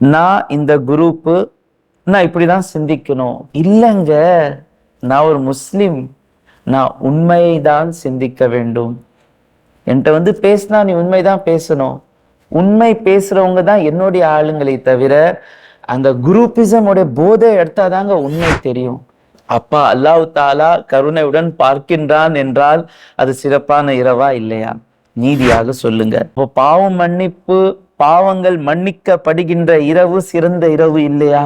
நான் இந்த குரூப்பு நான் இப்படிதான் சிந்திக்கணும் இல்லைங்க. நான் ஒரு முஸ்லிம், நான் உண்மையை தான் சிந்திக்க வேண்டும். என்கிட்ட பேசினா நீ உண்மைதான் பேசணும். உண்மை பேசுறவங்க தான் என்னுடைய ஆளுங்களை தவிர அந்த குரூப்பிசமோட போதை எடுத்தாதாங்க உண்மை தெரியும். அப்பா அல்லாஹ் தாலா கருணையுடன் பார்க்கின்றான் என்றால் அது சிறப்பான இரவா இல்லையா? நீதியாக சொல்லுங்க. இப்போ பாவம் மன்னிப்பு, பாவங்கள் மன்னிக்கப்படுகின்ற இரவு சிறந்த இரவு இல்லையா?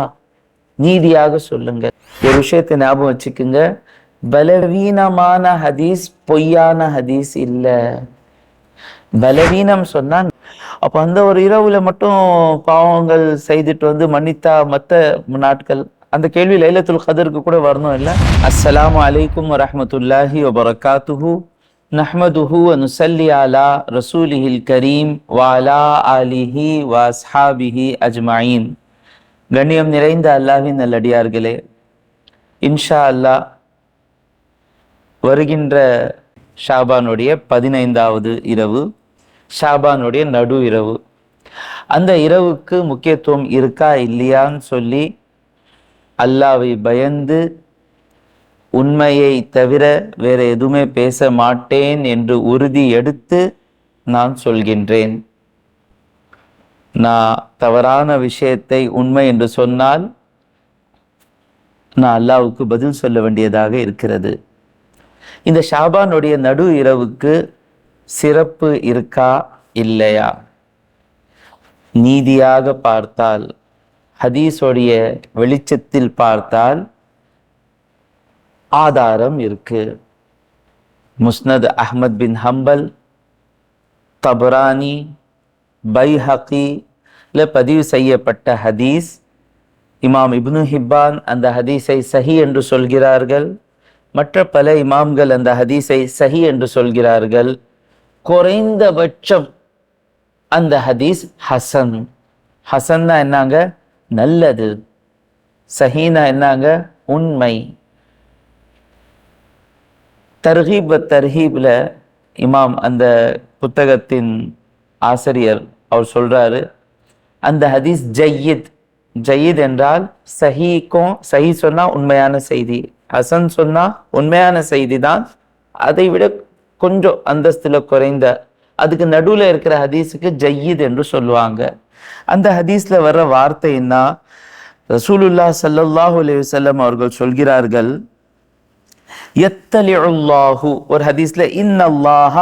நீதியாக சொல்லுங்க. ஒரு விஷயத்தை ஞாபகம் வச்சுக்குங்க, பலவீனமான ஹதீஸ் பொய்யான ஹதீஸ் இல்ல. பலவீனம் சொன்னா அப்ப அந்த ஒரு இரவுல மட்டும் பாவங்கள் செய்துட்டு மன்னித்தா மத்த நாட்கள் அந்த கேள்வி லைலத்துல் கதருக்கு கூட வரணும் இல்ல? அஸ்ஸலாமு அலைக்கும் வரஹ்மத்துல்லாஹி வபரகாத்துஹு நஹ்மதுஹு வ நுஸல்லி அலா ரசூலிஹில் கரீம் வ அலா ஆலிஹி வ அஸ்ஹாபிஹி அஜ்மஈன். கண்ணியம் நிறைந்த அல்லாஹ்வின் நல்லடியார்களே, இன்ஷா அல்லாஹ் வருகின்ற ஷாபானுடைய 15வது இரவு, ஷாபானுடைய நடு இரவு. அந்த இரவுக்கு முக்கியத்துவம் இருக்கா இல்லையான்னு சொல்லி அல்லாவை பயந்து உண்மையை தவிர வேற எதுவுமே பேச மாட்டேன் என்று உறுதி எடுத்து நான் சொல்கின்றேன். நான் தவறான விஷயத்தை உண்மை என்று சொன்னால் நான் அல்லாவுக்கு பதில் சொல்ல வேண்டியதாக இருக்கிறது. இந்த ஷாபானுடைய நடு இரவுக்கு சிறப்பு இருக்கா இல்லையா? நீதியாக பார்த்தால், ஹதீஸோடைய வெளிச்சத்தில் பார்த்தால் ஆதாரம் இருக்கு. முஸ்னத் அஹ்மத் பின் ஹம்பல், தபரானி, பைஹகி பதிவு செய்யப்பட்ட ஹதீஸ். இமாம் இப்னு ஹிப்பான் அந்த ஹதீஸை சஹி என்று சொல்கிறார்கள். மற்ற பல இமாம்கள் அந்த ஹதீஸை சஹி என்று சொல்கிறார்கள். குறைந்தபட்சம் அந்த ஹதீஸ் ஹசன். ஹசன்னா என்னங்க? நல்லது. சஹீனா என்னங்க? உண்மை. தர்ஹீப் தர்ஹீப்ல இமாம் அந்த புத்தகத்தின் ஆசிரியர் அவர் சொல்றாரு, அந்த ஹதீஸ் ஜய்யித். ஜய்யித் என்றால் சஹீக்கும், சஹி சொன்னா உண்மையான செய்தி, ஹசன் சொன்னா உண்மையான செய்தி தான், அதை விட கொஞ்சம் அந்தஸ்துல குறைந்த, அதுக்கு நடுவுல இருக்கிற ஹதீஸுக்கு ஜய்யித் என்று சொல்லுவாங்க. அந்த ஹதீஸ்ல வர்ற வார்த்தை என்ன? ரசூலுல்லாஹ் ஸல்லல்லாஹு அலைஹி வஸல்லம் அவர்கள் சொல்கிறார்கள், யத்தலிஉல்லாஹு, ஒரு ஹதீஸ்ல இன்னல்லாஹ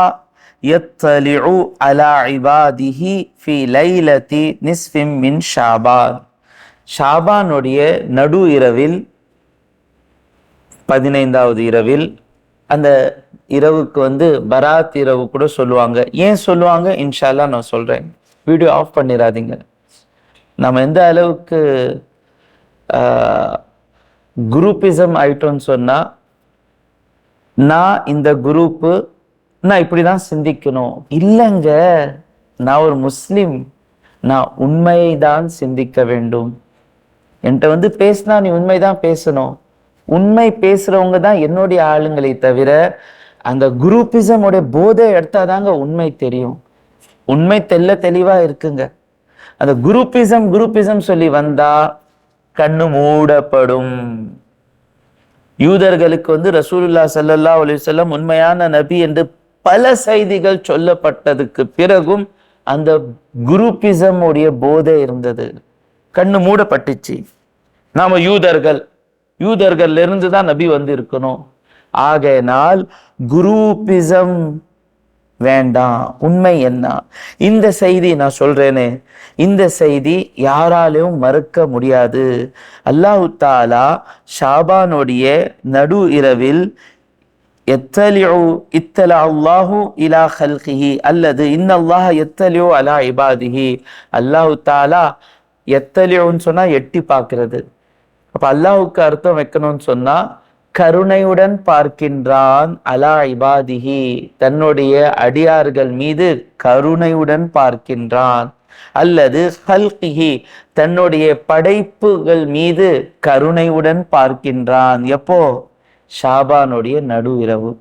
யத்தலிஉ அலா இபாதிஹி ஃபி லைலத்தி நிஸ்ஃபின் மின் ஷாபான். ஷாபானுடைய நடு இரவில், 15வது இரவில், அந்த இரவுக்கு பராத் இரவு கூட சொல்லுவாங்க. ஏன் சொல்லுவாங்க இன்ஷா அல்லாஹ் நான் சொல்றேன். வீடியோ ஆஃப் பண்ணிடாதீங்க. நம்ம எந்த அளவுக்கு குரூப்பிசம் ஆயிட்டோம்னு சொன்னா, நான் இந்த குரூப்பு நான் இப்படிதான் சிந்திக்கணும் இல்லைங்க. நான் ஒரு முஸ்லிம், நான் உண்மையை தான் சிந்திக்க வேண்டும். என்கிட்ட பேசினா நீ உண்மைதான் பேசணும். உண்மை பேசுறவங்க தான் என்னுடைய ஆளுங்களை தவிர அந்த குரூப்பிசமோட போதை எடுத்தாதாங்க உண்மை தெரியும். உண்மை தெளிவா இருக்குங்க. அந்த குரூப்பிசம் சொல்லி வந்தா கண்ணு மூடப்படும். யூதர்களுக்கு ரசூலுல்லாஹ் ஸல்லல்லாஹு அலைஹி வஸல்லம் உண்மையான நபி என்று பல செய்திகள் சொல்லப்பட்டதுக்கு பிறகும் அந்த குரூப்பிசம் உடைய போதை இருந்தது. கண்ணு மூடப்பட்டுச்சு. நாம யூதர்கள் இருந்துதான் நபி இருக்கணும். ஆகையினால் குரூப்பிசம் வேண்டாம். உண்மை என்ன? இந்த செய்தி நான் சொல்றேனே, இந்த செய்தி யாராலையும் மறுக்க முடியாது. அல்லாஹ் தஆலா ஷாபானுடைய நடு இரவில் இத்தலா அல்லாஹு இலா ஹல்கிஹி அல்லது இன்னல்லாஹ யத்தலிஉ அலா இபாதிஹி. அல்லாஹ் தஆலா யத்தலிஉன்னு சொன்னா எட்டி பார்க்கிறது. அப்ப அல்லாஹ்வுக்கு அர்த்தம் வைக்கணும்னு சொன்னா கருணையுடன் பார்க்கின்றான். அலா இபாதிஹி, தன்னுடைய அடியார்கள் மீது கருணையுடன் பார்க்கின்றான். அல்லது ஹல்கிஹி, தன்னுடைய படைப்புகள் மீது கருணையுடன் பார்க்கின்றான். எப்போ? ஷாபானுடைய நடு இரவு.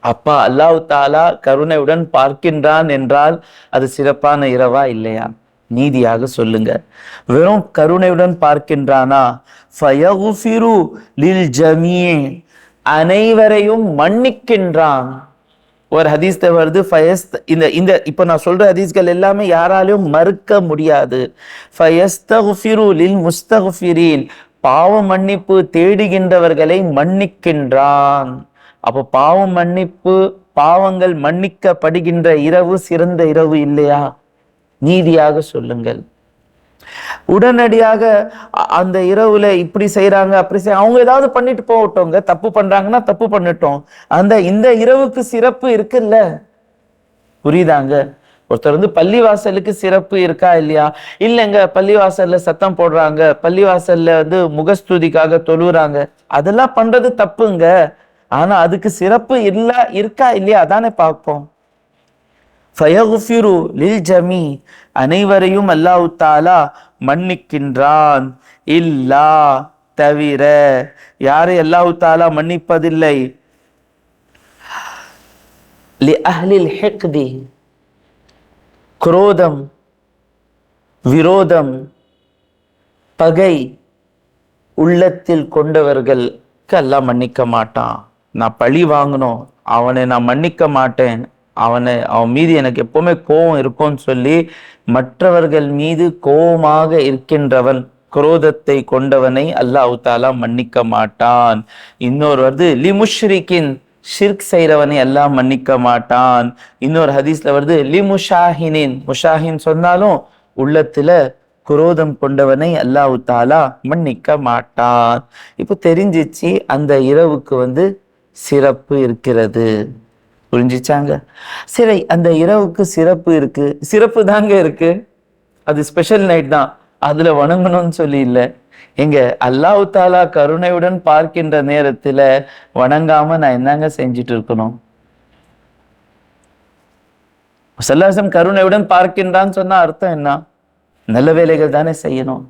அப்பா அல்லாஹ் தஆலா கருணையுடன் பார்க்கின்றான் என்றால் அது சிறப்பான இரவா இல்லையா? நீதியாக சொல்லுங்க. வெறும் கருணையுடன் பார்க்கின்றானா? ஃபயகுஃபிரு லில் ஜமீ, அனைவரையும் மன்னிக்கின்றான். ஒரு ஹதீஸ்ல வருது, இந்த இந்த இப்ப நான் சொல்ற ஹதீஸ்கள் எல்லாமே யாராலையும் மறுக்க முடியாது. ஃபயஸ்தகுஃபிரு லில் முஸ்தகுஃபிரீன், பாவ மன்னிப்பு தேடுகின்றவர்களை மன்னிக்கின்றான். அப்போ பாவ மன்னிப்பு, பாவங்கள் மன்னிக்கப்படுகின்ற இரவு சிறந்த இரவு இல்லையா? நீதியாக சொல்லுங்கள். உடனடியாக அந்த இரவுல இப்படி செய்யறாங்க, அப்படி அவங்க ஏதாவது பண்ணிட்டு போகட்டோங்க, தப்பு பண்றாங்கன்னா தப்பு பண்ணட்டும், இந்த இரவுக்கு சிறப்பு இருக்குல்ல. புரியுதாங்க? ஒருத்தர் வந்து பள்ளிவாசலுக்கு சிறப்பு இருக்கா இல்லையா? இல்லைங்க, பள்ளிவாசல்ல சத்தம் போடுறாங்க, பள்ளிவாசல்ல வந்து முகஸ்துதிக்காக தொழுறாங்க, அதெல்லாம் பண்றது தப்புங்க. ஆனா அதுக்கு சிறப்பு இருக்கா இல்லையா அதானே பார்ப்போம். ஃபயகுஃபிரு லில் ஜமீ, அனைவரையும் அல்லாஹ் தஆலா மன்னிக்கின்றான். இல்லா, தவிர, யாரை அல்லாஹ் தஆலா மன்னிப்பதில்லை? லி அஹ்லில் ஹிக்தி, குரோதம், விரோதம், பகை உள்ளத்தில் கொண்டவர்களுக்கு அல்லாஹ் மன்னிக்க மாட்டான். நான் பழி வாங்கணும், அவனை நான் மன்னிக்க மாட்டேன், அவன் மீது எனக்கு எப்பவுமே கோபம் இருக்கும்னு சொல்லி மற்றவர்கள் மீது கோபமாக இருக்கின்றவன், குரோதத்தை கொண்டவனை அல்லாஹ் தஆலா மன்னிக்க மாட்டான். இன்னொரு வருது லி முஷ்ரிகின், ஷிர்க் செய்கிறவனை அல்லாஹ் மன்னிக்க மாட்டான். இன்னொரு ஹதீஸ்ல வருது லி முஷாஹினின், முஷாஹின் சொன்னாலும் உள்ளத்துல குரோதம் கொண்டவனை அல்லாஹ் தஆலா மன்னிக்க மாட்டான். இப்போ தெரிஞ்சிச்சு அந்த இரவுக்கு வந்து சிறப்பு இருக்கிறது. புரிஞ்சிச்சாங்க? சரி, அந்த இரவுக்கு சிறப்பு இருக்கு, சிறப்பு தாங்க இருக்கு, அது ஸ்பெஷல் நைட் தான், அதுல வணங்கணும்னு சொல்லி இல்லை. எங்க அல்லாஹ் தஆலா கருணையுடன் பார்க்கின்ற நேரத்துல வணங்காம நான் என்னங்க செஞ்சுட்டு இருக்கணும்? ஸல்லல்லாஹு கருணையுடன் பார்க்கின்றான்னு சொன்னா அர்த்தம் என்ன? நல்ல வேலைகள் தானே செய்யணும்.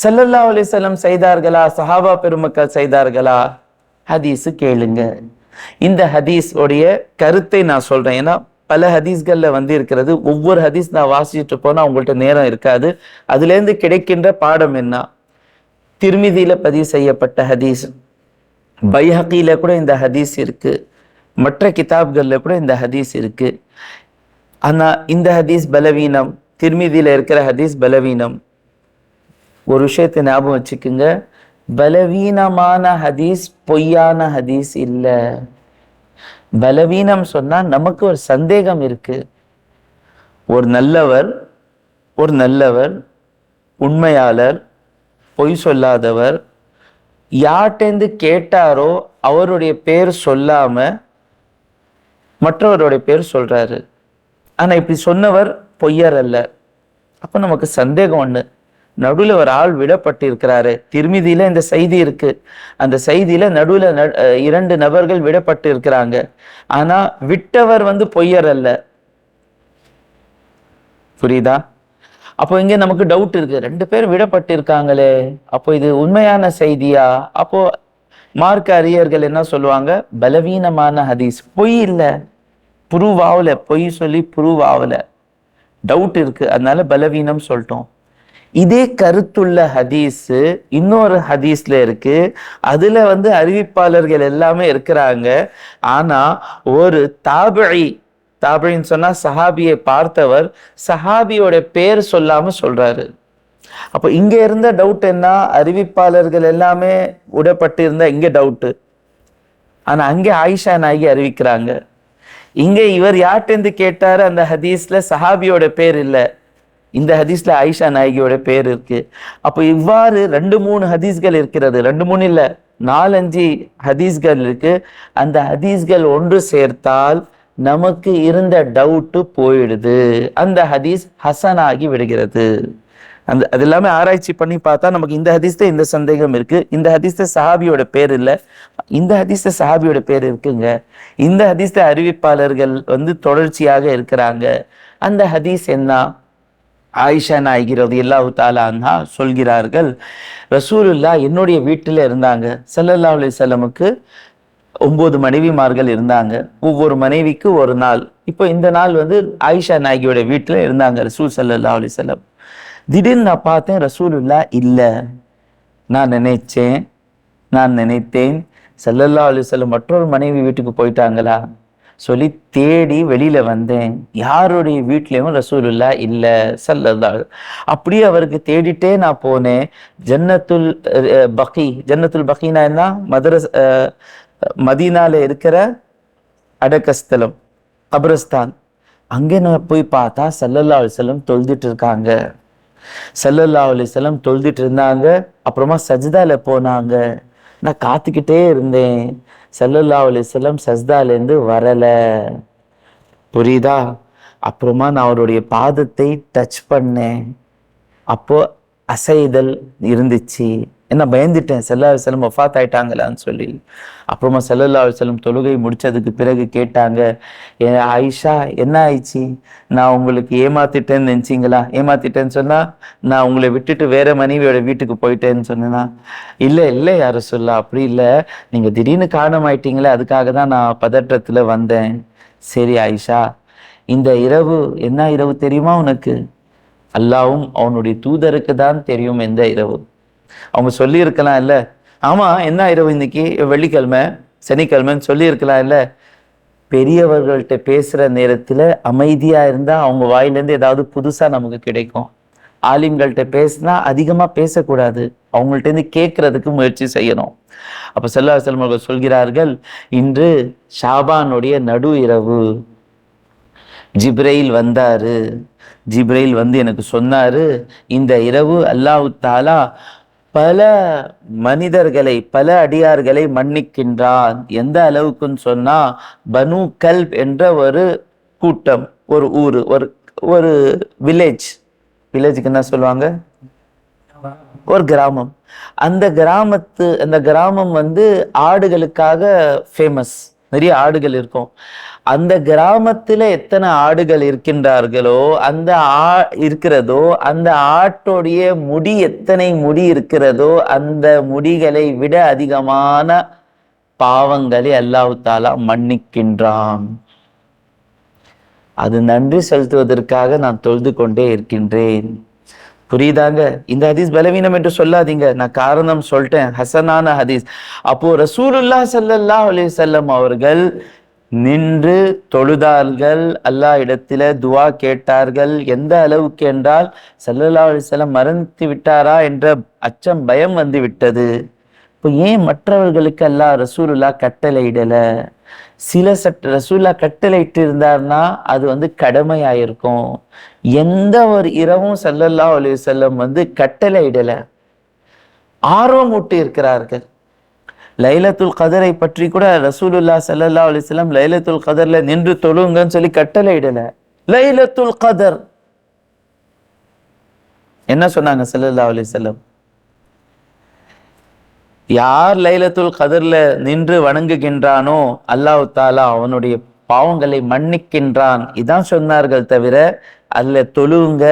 ஸல்லல்லாஹு அலைஹி வஸல்லம் செய்தார்களா? சஹாபா பெருமக்கள் செய்தார்களா? ஹதீஸ் கேளுங்க. இந்த ஹதீஸ் உடைய கருத்தை நான் சொல்றேன். ஏன்னா பல ஹதீஸ்கள்ல வந்து இருக்கிறது, ஒவ்வொரு ஹதீஸ் நான் வாசிச்சுட்டு போனா உங்கள்கிட்ட நேரம் இருக்காது. அதுல இருந்து கிடைக்கின்ற பாடம் என்ன? திர்மிதியில பதிவு செய்யப்பட்ட ஹதீஸ், பைஹகில கூட இந்த ஹதீஸ் இருக்கு, மற்ற கிதாப்கள்ல கூட இந்த ஹதீஸ் இருக்கு. ஆனா இந்த ஹதீஸ் பலவீனம், திர்மிதியில இருக்கிற ஹதீஸ் பலவீனம். ஒரு விஷயத்தை ஞாபகம் வச்சுக்குங்க, பலவீனமான ஹதீஸ் பொய்யான ஹதீஸ் இல்ல. பலவீனம் சொன்னா நமக்கு ஒரு சந்தேகம் இருக்கு. ஒரு நல்லவர், உண்மையாளர், பொய் சொல்லாதவர், யார்கிட்டேருந்து கேட்டாரோ அவருடைய பேர் சொல்லாம மற்றவருடைய பேர் சொல்றாரு. ஆனா இப்படி சொன்னவர் பொய்யர் அல்ல. அப்ப நமக்கு சந்தேகம் ஒண்ணு, நடுவில் ஒரு ஆள் விடப்பட்டிருக்கிறாரு. திருமிதியில இந்த செய்தி இருக்கு. அந்த செய்தியில நடுவில் 2 நபர்கள் விடப்பட்டு இருக்கிறாங்க. ஆனா விட்டவர் வந்து பொய்யர் அல்ல. புரியுதா? அப்போ இங்க நமக்கு டவுட் இருக்கு, 2 பேர் விடப்பட்டிருக்காங்களே, அப்போ இது உண்மையான செய்தியா? அப்போ மார்க்க அறிஞர்கள் என்ன சொல்லுவாங்க? பலவீனமான ஹதீஸ், பொய் இல்லை, ப்ரூவ் ஆகல, பொய் சொல்லி ப்ரூவ் ஆகல, டவுட் இருக்கு, அதனால பலவீனம் சொல்லிட்டோம். இதே கருத்துள்ள ஹதீஸ் இன்னொரு ஹதீஸ்ல இருக்கு. அதுல வந்து அறிவிப்பாளர்கள் எல்லாமே இருக்கிறாங்க. ஆனா ஒரு தாபின்னு சொன்னா சஹாபியை பார்த்தவர், சஹாபியோட பேர் சொல்லாம சொல்றாரு. அப்ப இங்க இருந்த டவுட் என்ன? அறிவிப்பாளர்கள் எல்லாமே விடப்பட்டு இருந்தா இங்க டவுட்டு. ஆனா அங்கே ஆயிஷா நாயகி அறிவிக்கிறாங்க. இங்க இவர் யார்கிட்ட கேட்டாரு, அந்த ஹதீஸ்ல சஹாபியோட பேர் இல்லை, இந்த ஹதீஸ்ல ஆயிஷா நாயகியோட பேர் இருக்கு. அப்போ இவ்வாறு 2-3 ஹதீஸ்கள் இருக்கிறது, 2-3 இல்ல 4-5 ஹதீஸ்கள் இருக்கு. அந்த ஹதீஸ்கள் ஒன்று சேர்த்தால் நமக்கு இருந்த டவுட்டு போயிடுது, அந்த ஹதீஸ் ஹசன் ஆகி விடுகிறது. அது எல்லாமே ஆராய்ச்சி பண்ணி பார்த்தா நமக்கு இந்த ஹதீஸ்ல இந்த சந்தேகம் இருக்கு, இந்த ஹதீஸ்ல சஹாபியோட பேர் இல்லை, இந்த ஹதீஸ்ல சஹாபியோட பேர் இருக்குங்க, இந்த ஹதீஸ்ல அறிவிப்பாளர்கள் வந்து தொடர்ச்சியாக இருக்கிறாங்க. அந்த ஹதீஸ் என்ன? ஆயிஷா நாயகி ரலியல்லாஹு தஆலா அன்ஹா சொல்கிறார்கள், ரசூலுல்லாஹ் என்னுடைய வீட்டில் இருந்தாங்க. ஸல்லல்லாஹு அலைஹி வஸல்லமுக்கு 9 மனைவிமார்கள் இருந்தாங்க. ஒவ்வொரு மனைவிக்கு ஒரு நாள். இப்போ இந்த நாள் வந்து ஆயிஷா நாயகியோட வீட்டில் இருந்தாங்க ரசூல் ஸல்லல்லாஹு அலைஹி வஸல்லம். திடீர்னு நான் பார்த்தேன் ரசூலுல்லா இல்ல. நான் நினைத்தேன் ஸல்லல்லாஹு அலைஹி வஸல்லம் மற்றொரு மனைவி வீட்டுக்கு போயிட்டாங்களா சொல்லி தேடி வெளியில வந்தேன். யாருடைய வீட்லயும் ரசூலுல்லா இல்ல ஸல்லல்லாஹு. அப்படியே அவருக்கு தேடிட்டே நான் போனேன். ஜன்னத்துல் பகீனா என்ன, மதீனால இருக்கிற அடக்கஸ்தலம், கபரஸ்தான். அங்கே நான் போய் பார்த்தா ஸல்லல்லாஹு அலைஹி வஸல்லம் தொழுதுட்டு இருக்காங்க. ஸல்லல்லாஹு அலைஹி வஸல்லம் தொழுதுட்டு இருந்தாங்க. அப்புறமா சஜ்தால போனாங்க. நான் காத்துக்கிட்டே இருந்தேன். ஸல்லல்லாஹு அலைஹி வஸல்லம் சஜ்தால இருந்து வரல. புரியுதா? அப்புறமா நான் அவருடைய பாதத்தை டச் பண்ணேன். அப்போ அசைதல் இருந்துச்சு. என்ன பயந்துட்டேன், ஸல்லல்லாஹு அலைஹி வஸல்லம் வஃபாத் ஆயிட்டாங்களான்னு சொல்லி. அப்புறமா ஸல்லல்லாஹு அலைஹி வஸல்லம் தொழுகை முடிச்சதுக்கு பிறகு கேட்டாங்க, ஆயிஷா என்ன ஆயிடுச்சு, நான் உங்களுக்கு ஏமாத்திட்டேன்னு நினைச்சீங்களா? ஏமாத்திட்டேன்னு சொன்னா நான் உங்களை விட்டுட்டு வேற மனைவியோட வீட்டுக்கு போயிட்டேன்னு சொன்னேன்னா, இல்ல இல்ல யார சொல்ல, அப்படி இல்லை, நீங்க திடீர்னு காரணமாயிட்டீங்களே, அதுக்காக தான் நான் பதற்றத்துல வந்தேன். சரி ஆயிஷா, இந்த இரவு என்ன இரவு தெரியுமா உனக்கு? அல்லாவும் அவனுடைய தூதருக்கு தான் தெரியும் எந்த இரவு. அவங்க சொல்லி இருக்கலாம் இல்ல, ஆமா என்ன இரவு இன்னைக்கு, வெள்ளிக்கிழமை சனிக்கிழமைன்னு சொல்லி இருக்கலாம் இல்ல. பெரியவர்கள்ட்ட பேசுற நேரத்துல அமைதியா இருந்தா அவங்க வாயிலிருந்து ஏதாவது புதுசா நமக்கு கிடைக்கும். ஆலிம்கள்ட்ட பேசினா அதிகமா பேசக்கூடாது, அவங்கள்ட்ட இருந்து கேட்கறதுக்கு முயற்சி செய்யணும். அப்ப ஸல்லல்லாஹு அலைஹி வஸல்லம் அவர்கள் சொல்கிறார்கள், இன்று ஷாபானுடைய நடு இரவு. ஜிப்ரைல் வந்தாரு. ஜிப்ரைல் வந்து எனக்கு சொன்னாரு, இந்த இரவு அல்லாஹ் தஆலா பல மனிதர்களை, பல அடியார்களை மன்னிக்கின்றான். எந்த அளவுக்குன்னு சொன்னா, பனு கல்ப் என்ற ஒரு கூட்டம், ஒரு ஊரு, ஒரு வில்லேஜ். வில்லேஜுக்கு என்ன சொல்லுவாங்க? ஒரு கிராமம். அந்த கிராமம் வந்து ஆடுகளுக்காக ஃபேமஸ். நிறைய ஆடுகள் இருக்கும். அந்த கிராமத்துல எத்தனை ஆடுகள் இருக்கின்றார்களோ அந்த ஆட்டோடைய முடி எத்தனை முடி இருக்கிறதோ அந்த முடிகளை விட அதிகமான பாவங்களை அல்லாஹ் தஆலா மன்னிக்கின்றான். அது நன்றி செலுத்துவதற்காக நான் தொழுது கொண்டே இருக்கின்றேன். புரியுதாங்க? இந்த ஹதீஸ் பலவீனம் என்று சொல்லாதீங்க, நான் காரணம் சொல்லிட்டேன், ஹசனான ஹதீஸ். அப்போ ரசூலுல்லாஹ் ஸல்லல்லாஹு அலைஹி வஸல்லம் அவர்கள் நின்று தொழுதார்கள், அல்லாஹ் இடத்துல துவா கேட்டார்கள். எந்த அளவுக்கு என்றால், ஸல்லல்லாஹு அலைஹி வஸல்லம் மரணித்து விட்டாரா என்ற அச்சம், பயம் வந்து விட்டது. இப்போ ஏன் மற்றவர்களுக்கு அல்லாஹ் ரசூலுல்லாஹ் கட்டளையிடல? ரசூலுல்லாஹ் கட்டளையிட்டு இருந்தார்னா அது வந்து கடமையாயிருக்கும். எந்த ஒரு இரவும் ஸல்லல்லாஹு அலைஹி வஸல்லம் வந்து கட்டளையிடல, ஆர்வம் ஊட்டி இருக்கிறார்கள். லைலத்துல் கதரை பற்றி கூட ரசூலுல்லாஹ் ஸல்லல்லாஹு அலைஹி வஸல்லம் லைலத்துல் கதர்ல நின்று தொழுங்கன்னு சொல்லி கட்டளையிடல. லைலத்துல் கதர் என்ன சொன்னாங்க ஸல்லல்லாஹு அலைஹி வஸல்லம்? யார் லைலத்துல் கதர்ல நின்று வணங்குகின்றானோ அல்லாஹ் தஆலா அவனுடைய பாவங்களை மன்னிக்கின்றான், இதான் சொன்னார்கள். தவிர அதுல தொழுங்க,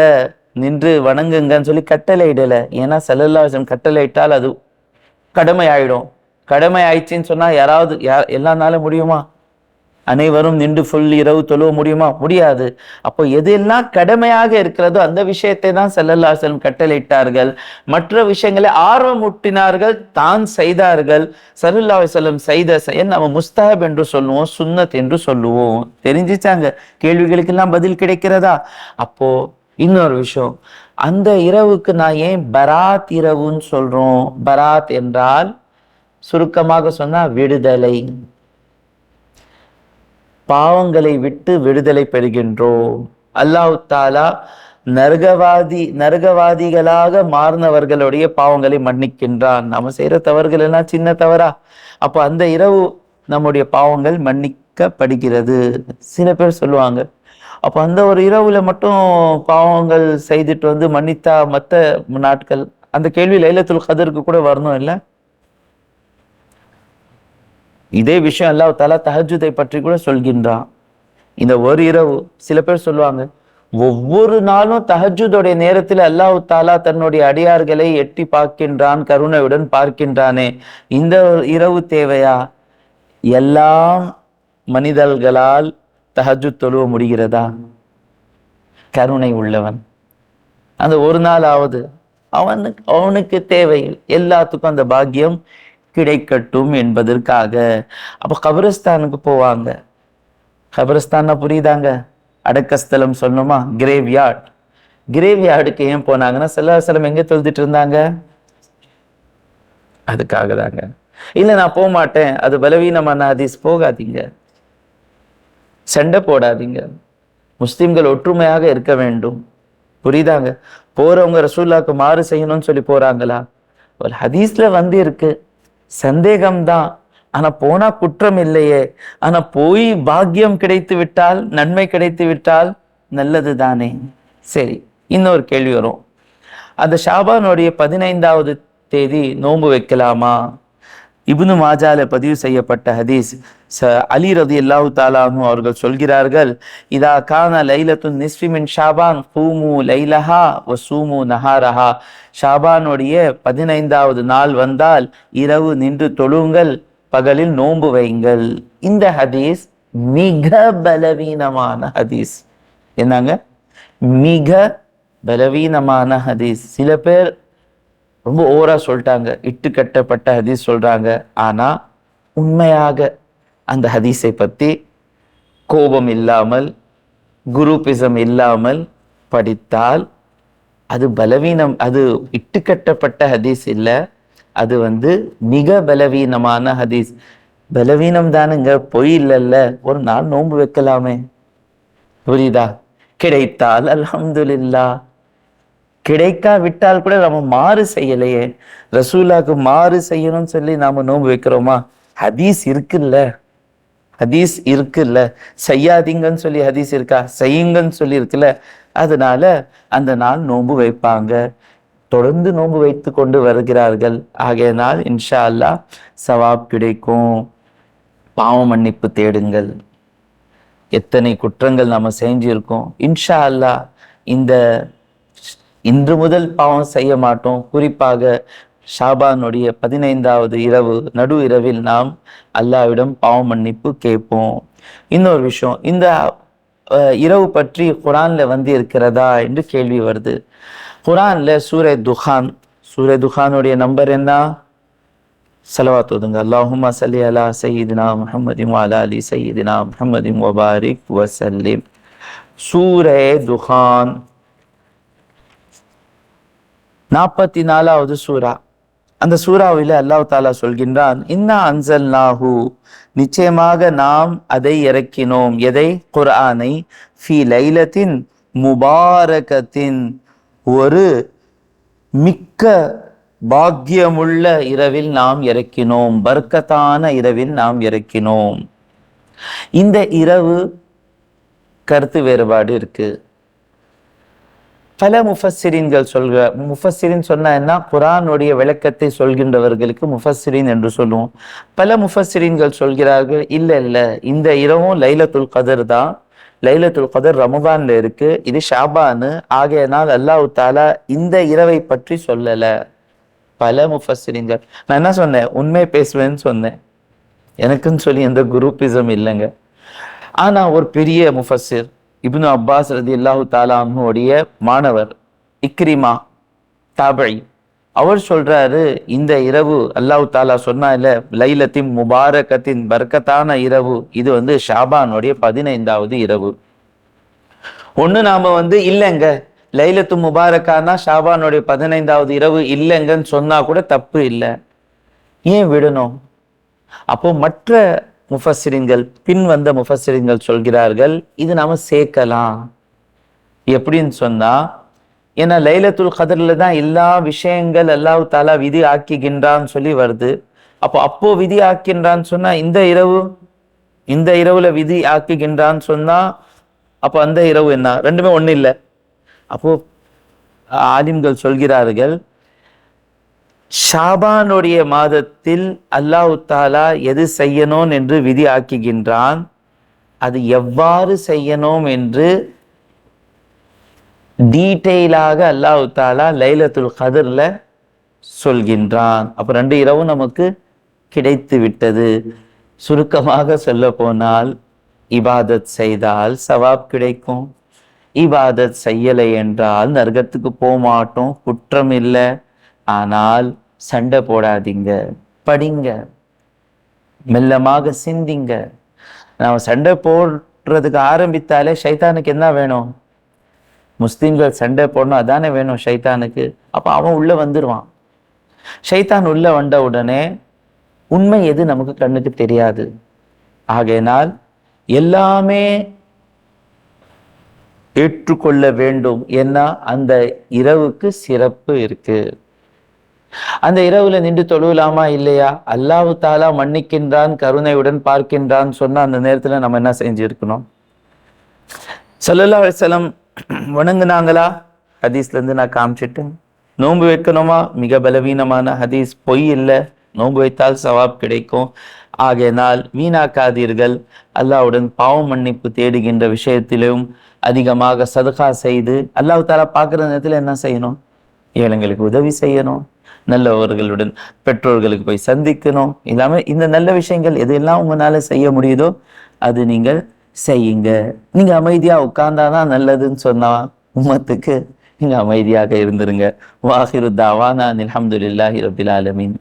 நின்று வணங்குங்கன்னு சொல்லி கட்டளையிடல. ஏன்னா ஸல்லல்லாஹு அலைஹி வஸல்லம் கட்டளையிட்டால் அது கடமை ஆயிடும். கடமை ஆயிடுச்சின்னு சொன்னா எல்லா நாளும் முடியுமா? அனைவரும் நின்று ஃபுல் இரவு தொழுவ முடியுமா? முடியாது. அப்போ எதெல்லாம் கடமையாக இருக்கிறதோ அந்த விஷயத்தை தான் ஸல்லல்லாஹு அலைஹி வஸல்லம் கட்டளையிட்டார்கள். மற்ற விஷயங்களை ஆர்வம் ஊட்டினார்கள், தான் செய்தார்கள். ஸல்லல்லாஹு அலைஹி வஸல்லம் செய்த நம்ம முஸ்தஹப் என்று சொல்லுவோம், சுன்னத் என்று சொல்லுவோம். தெரிஞ்சிச்சாங்க? கேள்விகளுக்கெல்லாம் பதில் கிடைக்கிறதா? அப்போ இன்னொரு விஷயம், அந்த இரவுக்கு நான் ஏன் பராத் இரவுன்னு சொல்றோம்? பராத் என்றால் சுருக்கமாக சொன்னா விடுதலை. பாவங்களை விட்டு விடுதலை பெறுகின்றோம். அல்லாஹ் தஆலா நரகவாதிகளாக மாறினவர்களுடைய பாவங்களை மன்னிக்கின்றான். நம்ம செய்யற தவறுகள் எல்லாம் சின்ன தவறா? அப்போ அந்த இரவு நம்முடைய பாவங்கள் மன்னிக்கப்படுகிறது. சில பேர் சொல்லுவாங்க, அப்போ அந்த ஒரு இரவுல மட்டும் பாவங்கள் செய்துட்டு வந்து மன்னித்தா மற்ற நாட்கள்? அந்த கேள்வி லைலத்துல் கதருக்கு கூட வரணும் இல்ல? இதே விஷயம் அல்லாஹ் தஆலா தஹஜ்ஜுதை பற்றி கூட சொல்கின்றான். இந்த ஒரு இரவு, சில பேர் சொல்லுவாங்க, ஒவ்வொரு நாளும் தஹஜ்ஜுடைய நேரத்தில் அல்லாஹ் தஆலா தன்னுடைய அடியார்களை எட்டி பார்க்கின்றான், கருணையுடன் பார்க்கின்றானே, இந்த இரவு தேவையா? எல்லாம் மனிதர்களால் தஹஜ்ஜுத் தொழுவ முடிகிறதா? கருணை உள்ளவன் அந்த ஒரு நாள் ஆவது அவனுக்கு தேவை, எல்லாத்துக்கும் அந்த பாக்கியம் கிடைக்கட்டும் என்பதற்காக. அப்ப கபிரஸ்தானுக்கு போவாங்க. கபிரஸ்தான் புரியுதாங்க, அடக்கஸ்தலம் சொன்னோமா, கிரேவ்யார்ட். கிரேவ்யார்டுக்கு ஏன் போனாங்கன்னா ஸல்லல்லாஹு எங்க தொழுதுட்டு இருந்தாங்க? அதுக்காக தாங்க. இல்ல நான் போக மாட்டேன், அது பலவீனமான ஹதீஸ், போகாதீங்க, சண்டை போடாதீங்க. முஸ்லிம்கள் ஒற்றுமையாக இருக்க வேண்டும், புரியுதாங்க? போறவங்க ரசூலுல்லாஹ்க்கு மாறு செய்யணும்னு சொல்லி போறாங்களா? ஒரு ஹதீஸ்ல இருக்கு, சந்தேகம்தான், ஆனா போனா குற்றம் இல்லையே. ஆனா போய் பாக்கியம் கிடைத்து விட்டால், நன்மை கிடைத்து விட்டால் நல்லது தானே. சரி, இன்னொரு கேள்வி வரும், அந்த ஷாபானுடைய 15வது தேதி நோன்பு வைக்கலாமா? இப்னு மாஜால பதிவு செய்யப்பட்ட ஹதீஸ், அலி ரலியல்லாஹு தஆலா அன்ஹு அவர்கள் சொல்கிறார்கள், இதா கான லைலத்துன் நிஸ்ஃபி மின் ஷாபான் கூமு லைலஹா வ சூமு நஹாரஹா. ஷாபானுடைய 15வது நாள் வந்தால் இரவு நின்று தொழுங்கள், பகலில் நோன்பு வைங்கள். இந்த ஹதீஸ் மிக பலவீனமான ஹதீஸ். என்னங்க? மிக பலவீனமான ஹதீஸ். சில பேர் ரொம்ப ஓவரா சொல்லிட்டாங்க, இட்டு கட்டப்பட்ட ஹதீஸ் சொல்றாங்க. ஆனா உண்மையாக அந்த ஹதீஸை பத்தி கோபம் இல்லாமல், குரூப்பிசம் இல்லாமல் படித்தால் அது பலவீனம், அது இட்டுக்கட்டப்பட்ட ஹதீஸ் இல்ல, அது மிக பலவீனமான ஹதீஸ். பலவீனம் தானுங்க, பொய் இல்லைல்ல. ஒரு நாள் நோன்பு வைக்கலாமே, புரியுதா? கிடைத்தால் அல்ஹம்துலில்லாஹ், கிடைக்காவிட்டால் கூட நம்ம மாறு செய்யலையே. ரசூலுல்லாஹ்க்கு மாறு செய்யணும்னு சொல்லி நாம நோன்பு வைக்கிறோமா? ஹதீஸ் இருக்குல்ல, ஹதீஸ் இருக்குல்ல. செய்யாதீங்கன்னு சொல்லி ஹதீஸ் இருக்கா? செய்யுங்கன்னு சொல்லி இருக்குல்ல. அதனால அந்த நாள் நோன்பு வைப்பாங்க, தொடர்ந்து நோன்பு வைத்து கொண்டு வருகிறார்கள். ஆகையினால் இன்ஷா அல்லாஹ் சவாப் கிடைக்கும். பாவ மன்னிப்பு தேடுங்கள். எத்தனை குற்றங்கள் நாம செஞ்சிருக்கோம். இன்ஷா அல்லாஹ் இன்று முதல் பாவம் செய்ய மாட்டோம். குறிப்பாக ஷாபானுடைய 15வது இரவு, நடு இரவில் நாம் அல்லாஹ்விடம் பாவ மன்னிப்பு கேட்போம். இன்னொரு விஷயம், இந்த இரவு பற்றி குர்ஆன்ல இருக்கிறதா என்று கேள்வி வருது. குர்ஆன்ல சூரே துஹான், சூரே துஹானுடைய நம்பர் என்ன? ஸலவாத் ஓதுங்க. அல்லாஹும்ம ஸல்லி அலா சய்யிதினா முஹம்மதின் வ அலா அலி சய்யிதினா முஹம்மதின் வ பாரிக் வ ஸல்லிம். சூரே துஹான் 44வது சூரா. அந்த சூறாவில் அல்லாஹ் தஆலா சொல்கின்றான், இன்னா அன்ஸல்நாஹு, நிச்சயமாக நாம் அதை இறக்கினோம். எதை? குர்ஆனை. ஃபீ லைலத்தின் முபாரகத்தின், ஒரு மிக்க பாக்கியமுள்ள இரவில் நாம் இறக்கினோம், பர்க்கத்தான இரவில் நாம் இறக்கினோம். இந்த இரவு கருத்து வேறுபாடு இருக்கு. பல முஃபஸ்ஸிரீன்கள் முஃபஸ்ஸிரீன் சொன்னா என்ன? குர்ஆனுடைய விளக்கத்தை சொல்கின்றவர்களுக்கு முஃபஸ்ஸிரீன் என்று சொல்லுவோம். பல முஃபஸ்ஸிரீன்கள் சொல்கிறார்கள், இல்ல இல்ல, இந்த இரவும் லைலத்துல் கதர் தான். லைலத்துல் கதர் ரமதான்ல இருக்கு, இது ஷாபான். ஆகையினால் அல்லாஹ் தஆலா இந்த இரவை பற்றி சொல்லல. பல முஃபஸ்ஸிரீன்கள். நான் என்ன சொன்னேன்? உண்மை பேசுவேன்னு சொன்னேன். எனக்குன்னு சொல்லி எந்த குரூப்பிசம் இல்லைங்க. ஆனா ஒரு பெரிய முஃபஸ்ஸிர், இப்னு அப்பாஸ் ரலியல்லாஹு தஆலா அன்ஹுடைய மாணவர் இக்ரிமா தாபிஈ, அவர் சொல்றாரு, இந்த இரவு அல்லாஹ் தஆலா சொன்னா இல்ல, லைலத்தின் முபாரகத்தின், பர்க்கத்தான இரவு, இது ஷாபானுடைய 15வது இரவு. ஒண்ணு நாம இல்லைங்க, லைலத்து முபாரக்கானா ஷாபானுடைய 15வது இரவு இல்லைங்கன்னு சொன்னா கூட தப்பு இல்லை, ஏன் விடணும்? அப்போ மற்ற முஃபஸ்ஸிரீன்கள், பின் வந்த முஃபஸ்ஸிரீன்கள் சொல்கிறார்கள், இது நாம சேர்க்கலாம். எப்படின்னு சொன்னா, ஏன்னா லைலத்துல் கதர்ல தான் எல்லா விஷயங்கள் அல்லாஹ் தஆலா விதி ஆக்கிக்கின்றான்னு சொல்லி வருது. அப்போ விதி ஆக்கின்றான்னு சொன்னா, இந்த இரவுல விதி ஆக்குகின்றான்னு சொன்னா, அப்போ அந்த இரவு என்ன? ரெண்டுமே ஒண்ணு இல்லை. அப்போ ஆலிம்கள் சொல்கிறார்கள், ஷாபானுடைய மாதத்தில் அல்லாஹ் தஆலா எது செய்யணும் என்று விதி ஆக்குகின்றான், அது எவ்வாறு செய்யணும் என்று டீட்டெயிலாக அல்லாஹ் தஆலா லைலத்துல் கத்ர்ல சொல்கின்றான். அப்ப 2 இரவும் நமக்கு கிடைத்து விட்டது. சுருக்கமாக சொல்ல போனால், இபாதத் செய்தால் சவாப் கிடைக்கும், இபாதத் செய்யலை என்றால் நரகத்துக்கு போக மாட்டோம், குற்றம் இல்லை. ஆனால் சண்டை போடாதீங்க, படிங்க, மெல்லமாக சிந்திங்க. நாம சண்டை போடுறதுக்கு ஆரம்பித்தாலே ஷைத்தானுக்கு என்ன வேணும்? முஸ்லிம்கள் சண்டை போடணும், அதானே வேணும் ஷைத்தானுக்கு. அப்ப அவன் உள்ள வந்துருவான். ஷைத்தான் உள்ள வந்த உடனே உண்மை எது நமக்கு கண்ணுக்கு தெரியாது. ஆகையினால் எல்லாமே ஏற்றுக்கொள்ள வேண்டும். ஏன்னா அந்த இரவுக்கு சிறப்பு இருக்கு. அந்த இரவுல நின்று தொழுலாமா இல்லையா? அல்லாஹ் தாலா மன்னிக்கின்றான், கருணையுடன் பார்க்கின்றான் சொன்னா அந்த நேரத்துல நம்ம என்ன செஞ்சிருக்கணும்? ஸல்லல்லாஹு அலைஹி வஸல்லம் வணங்குனாங்களா? ஹதீஸ்ல இருந்து நான் காமிச்சிட்டேன். நோன்பு வைக்கணுமா? மிக பலவீனமான ஹதீஸ், பொய் இல்லை. நோன்பு வைத்தால் சவாப் கிடைக்கும். ஆகையினால் வீணாக்காதீர்கள். அல்லாஹ்வுடன் பாவம் மன்னிப்பு தேடுகின்ற விஷயத்திலும் அதிகமாக சதகா செய்து, அல்லாஹ் தாலா பார்க்குற நேரத்தில் என்ன செய்யணும்? ஏழைங்களுக்கு உதவி செய்யணும், நல்லவர்களுடன் பெற்றோர்களுக்கு போய் சந்திக்கணும். இல்லாமல் இந்த நல்ல விஷயங்கள் எதெல்லாம் உங்களால செய்ய முடியுதோ அது நீங்கள் செய்யுங்க. நீங்க அமைதியா உட்கார்ந்தாதான் நல்லதுன்னு சொன்னா உம்மத்துக்கு நீங்க அமைதியாக இருந்துருங்க. வாஹிரு தாவானா அல்ஹம்துலில்லாஹி ரப்பில் ஆலமீன்.